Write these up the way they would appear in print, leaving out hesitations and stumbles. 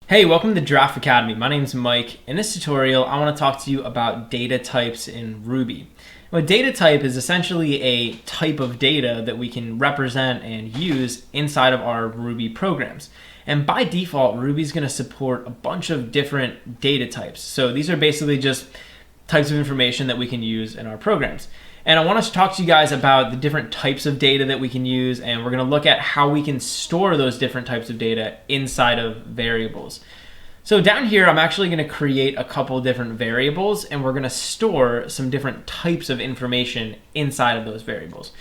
Hey, welcome to Giraffe Academy. My name is Mike. In this tutorial, I want to talk to you about data types in Ruby. A data type is essentially a type of data that we can represent and use inside of our Ruby programs. And by default, Ruby is going to support a bunch of different data types. So these are basically just types of information that we can use in our programs. And I want to talk to you guys about the different types of data that we can use, and we're going to look at how we can store those different types of data inside of variables. So down here, I'm actually going to create a couple different variables, and we're going to store some different types of information inside of those variables.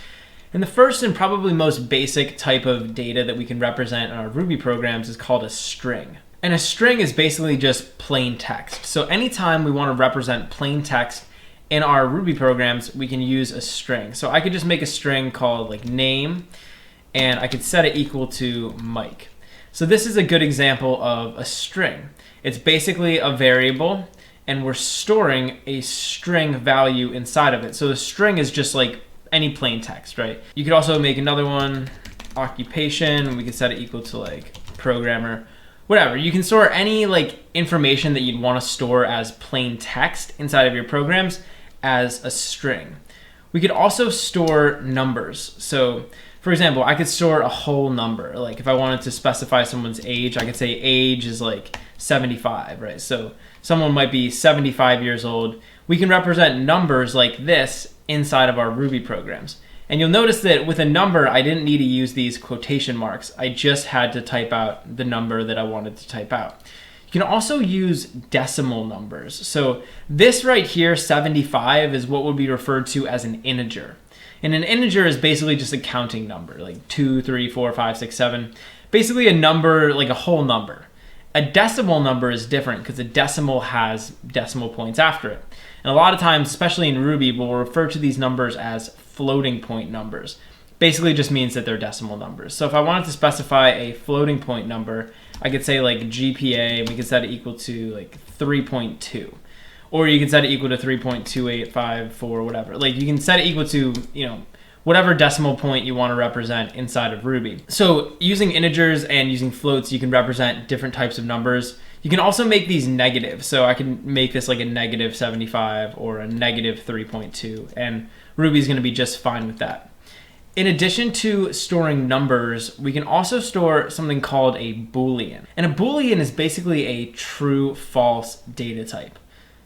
And the first and probably most basic type of data that we can represent in our Ruby programs is called a string. And a string is basically just plain text. So anytime we want to represent plain text in our Ruby programs, we can use a string. So I could just make a string called like name, and I could set it equal to Mike. So this is a good example of a string. It's basically a variable, and we're storing a string value inside of it. So the string is just like any plain text, right? You could also make another one, occupation, and we could set it equal to like programmer. Whatever, you can store any like information that you'd want to store as plain text inside of your programs as a string. We could also store numbers. So for example, I could store a whole number. Like if I wanted to specify someone's age, I could say age is like 75, right? So someone might be 75 years old. We can represent numbers like this inside of our Ruby programs. And you'll notice that with a number, I didn't need to use these quotation marks. I just had to type out the number that I wanted to type out. You can also use decimal numbers. So this right here, 75, is what would be referred to as an integer. And an integer is basically just a counting number, like 2, 3, 4, 5, 6, 7. Basically a number, like a whole number. A decimal number is different because a decimal has decimal points after it. And a lot of times, especially in Ruby, we'll refer to these numbers as floating point numbers. Basically just means that they're decimal numbers. So if I wanted to specify a floating point number, I could say like GPA, and we could set it equal to like 3.2. Or you can set it equal to 3.2854, whatever. Like you can set it equal to, whatever decimal point you want to represent inside of Ruby. So using integers and using floats, you can represent different types of numbers. You can also make these negative. So I can make this like a negative 75 or a negative 3.2, and Ruby is going to be just fine with that. In addition to storing numbers, we can also store something called a Boolean. And a Boolean is basically a true-false data type.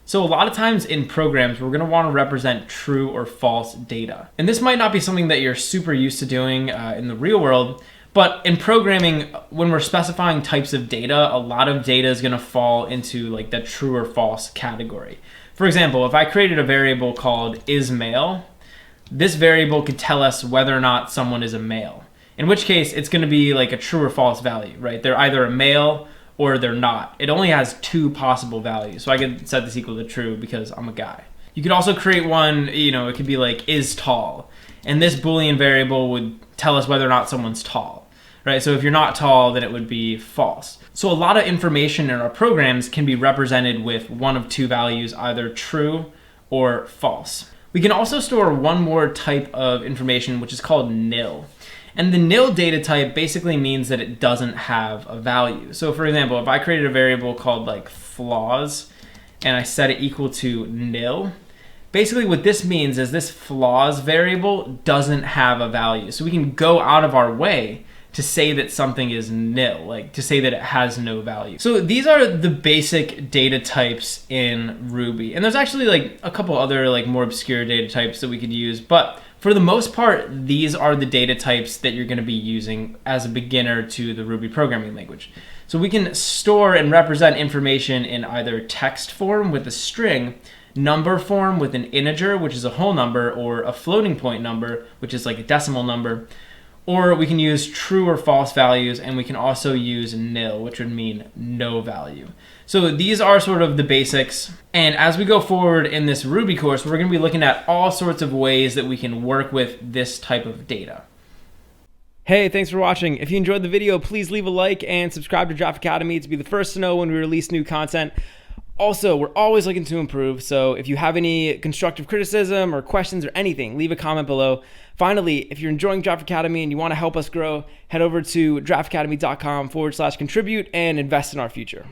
So a lot of times in programs, we're going to want to represent true or false data. And this might not be something that you're super used to doing in the real world, but in programming, when we're specifying types of data, a lot of data is going to fall into like the true or false category. For example, if I created a variable called isMale, this variable could tell us whether or not someone is a male. In which case, it's going to be like a true or false value, right? They're either a male or they're not. It only has two possible values. So I could set this equal to true because I'm a guy. You could also create one, it could be like is tall. And this Boolean variable would tell us whether or not someone's tall, right? So if you're not tall, then it would be false. So a lot of information in our programs can be represented with one of two values, either true or false. We can also store one more type of information, which is called nil. And the nil data type basically means that it doesn't have a value. So for example, if I created a variable called like flaws and I set it equal to nil, basically what this means is this flaws variable doesn't have a value. So we can go out of our way to say that something is nil, like to say that it has no value. So these are the basic data types in Ruby. And there's actually like a couple other like more obscure data types that we could use, but for the most part, these are the data types that you're going to be using as a beginner to the Ruby programming language. So we can store and represent information in either text form with a string, number form with an integer, which is a whole number, or a floating point number, which is like a decimal number. Or we can use true or false values, and we can also use nil, which would mean no value. So these are sort of the basics. And as we go forward in this Ruby course, we're going to be looking at all sorts of ways that we can work with this type of data. Hey, thanks for watching. If you enjoyed the video, please leave a like and subscribe to Giraffe Academy to be the first to know when we release new content. Also, we're always looking to improve, so if you have any constructive criticism or questions or anything, leave a comment below. Finally, if you're enjoying Draft Academy and you want to help us grow, head over to draftacademy.com/contribute and invest in our future.